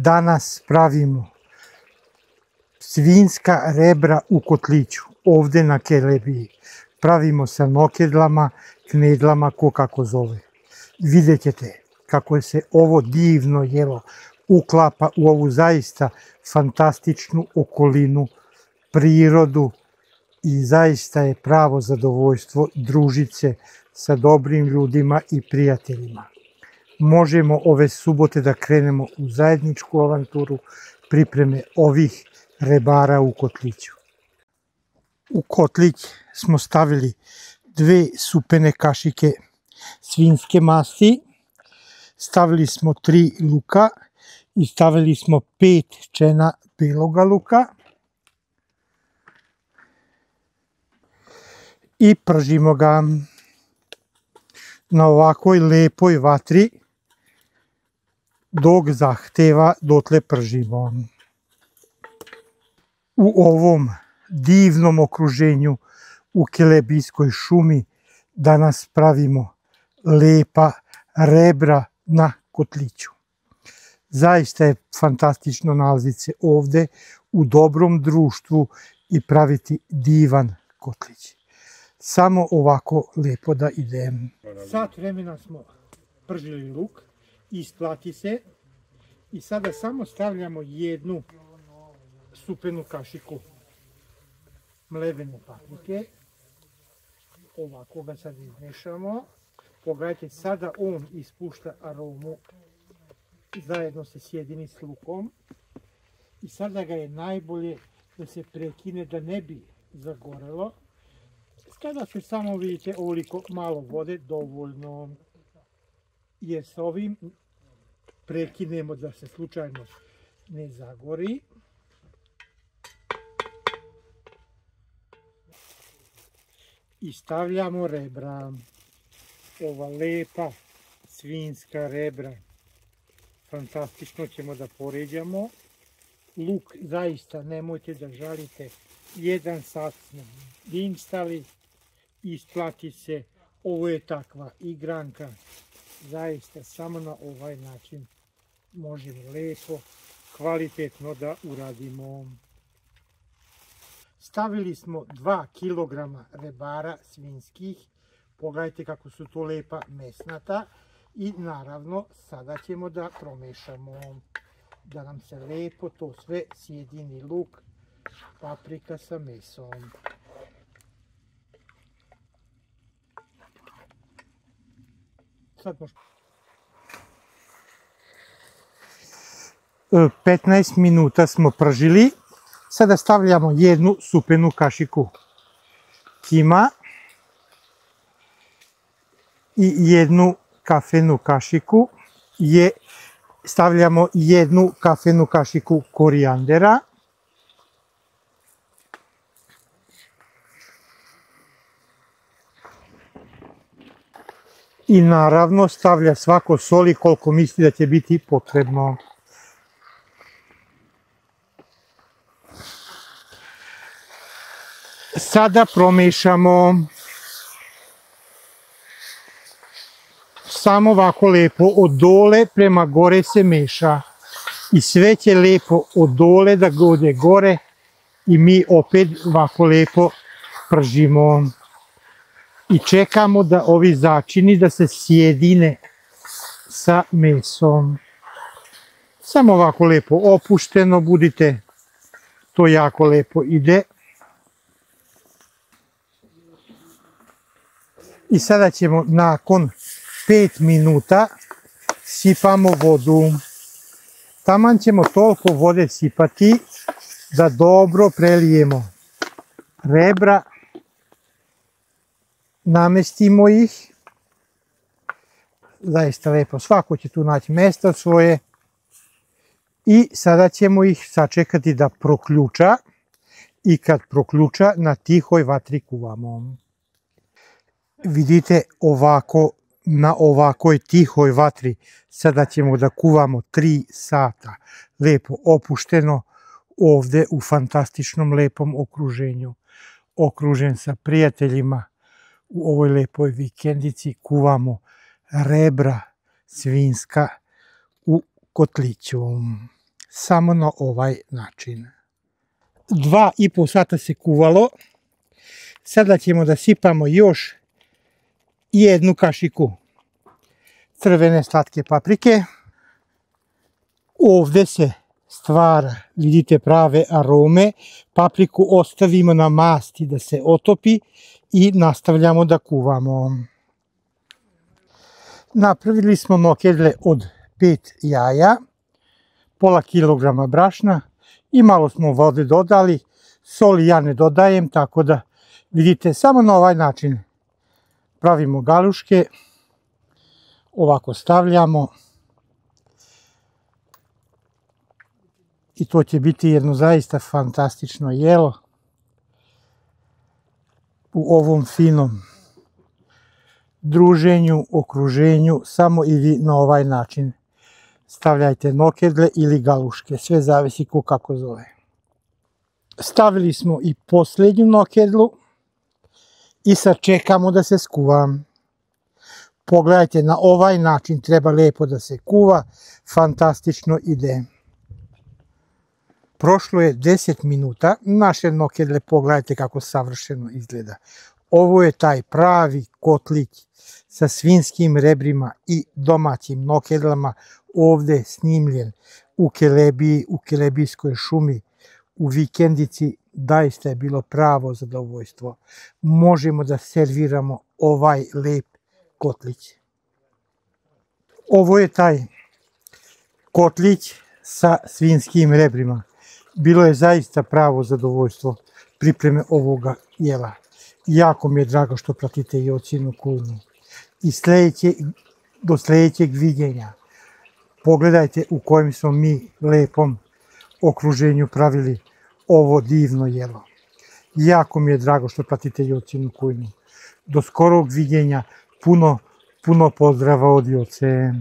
Danas pravimo svinjska rebra u kotliću, ovdje na Kelebiji. Pravimo sa nokedlama, knedlama, ko kako zove. Vidjet ćete kako se ovo divno jelo uklapa u ovu zaista fantastičnu okolinu, prirodu i zaista je pravo zadovoljstvo družiti se sa dobrim ljudima i prijateljima. Možemo ove subote da krenemo u zajedničku avanturu pripreme ovih rebara u kotliću. U kotlić smo stavili 2 supene kašike svinjske masti, stavili smo 3 luka i stavili smo 5 čena beloga luka i pržimo ga na ovakvoj lepoj vatri dok zahteva, dotle pržimo. U ovom divnom okruženju u Kelebijskoj šumi danas pravimo lepa rebra na kotliću. Zaista je fantastično nalaziti se ovdje u dobrom društvu i praviti divan kotlić. Samo ovako lepo da idem. Sat vremena smo pržili luk, isplati se i sada samo stavljamo 1 supenu kašiku mlevene paprike. Ovako ga sad izmešamo. Pogledajte, sada on ispušta aromu zajedno se sjedini s lukom. I sada ga je najbolje da se prekine da ne bi zagorelo. Kada se samo vidite ovoliko malo vode, dovoljno, jer s ovim prekinemo da se slučajno ne zagori. I stavljamo rebra, ova lepa svinjska rebra. Fantastično ćemo da poređamo. Luk zaista nemojte da žalite, 1 sat smo dinstali, isplati se, ovo je takva igranka, zaista samo na ovaj način možemo lepo, kvalitetno da uradimo. Stavili smo 2 kg rebara svinjskih, pogledajte kako su to lepa mesnata i naravno sada ćemo da promešamo da nam se lepo to sve sjedini, luk, paprika sa mesom. Sad možemo. 15 minuta smo pržili. Sada stavljamo 1 supenu kašiku kima i 1 kafenu kašiku. Stavljamo 1 kafenu kašiku korijandera. I naravno stavlja svako soli koliko misli da će biti potrebno. Sada promešamo samo ovako lepo od dole prema gore se meša i sve će lepo od dole da ode gore i mi opet ovako lepo pržimo. I čekamo da ovi začini da se sjedine sa mesom. Samo ovako lepo opušteno budite, to jako lepo ide. I sada ćemo nakon 5 minuta sipamo vodu. Taman ćemo toliko vode sipati da dobro prelijemo rebra. Namestimo ih, zaista lepo, svako će tu naći mjesto svoje i sada ćemo ih sačekati da proključa i kad proključa na tihoj vatri kuvamo. Vidite ovako, na ovakoj tihoj vatri sada ćemo da kuvamo 3 sata, lepo opušteno ovdje u fantastičnom lepom okruženju, okružen sa prijateljima. U ovoj lepoj vikendici kuvamo rebra svinjska u kotliću. samo na ovaj način. 2,5 sata se kuvalo. Sada ćemo da sipamo još 1 kašiku crvene slatke paprike. Ovdje se stvara, vidite, prave arome. Papriku ostavimo na masti da se otopi i nastavljamo da kuvamo. Napravili smo nokedle od 5 jaja, pola kilograma brašna i malo smo vode dodali. Soli ja ne dodajem, tako da vidite, samo na ovaj način pravimo galuške. Ovako stavljamo. I to će biti jedno zaista fantastično jelo u ovom finom druženju, okruženju. Samo i vi na ovaj način stavljajte nokedle ili galuške, sve zavisi ko kako zove. Stavili smo i posljednju nokedlu i sad čekamo da se skuva. Pogledajte, na ovaj način treba lijepo da se kuva, fantastično ide. Prošlo je 10 minuta, naše nokedle pogledajte kako savršeno izgleda. Ovo je taj pravi kotlić sa svinjskim rebrima i domaćim nokedlama, ovdje snimljen u Kelebiji, u Kelebijskoj šumi, u vikendici. Daista je bilo pravo zadovoljstvo. Možemo da serviramo ovaj lep kotlić. Ovo je taj kotlić sa svinjskim rebrima. Bilo je zaista pravo zadovoljstvo pripreme ovoga jela. Jako mi je drago što pratite i Jocinu kuhinju. I do sljedećeg viđenja. Pogledajte u kojem smo mi lepom okruženju pravili ovo divno jelo. Jako mi je drago što pratite Jocinu kuhinju. Do skorog viđenja, puno pozdrava od Joce.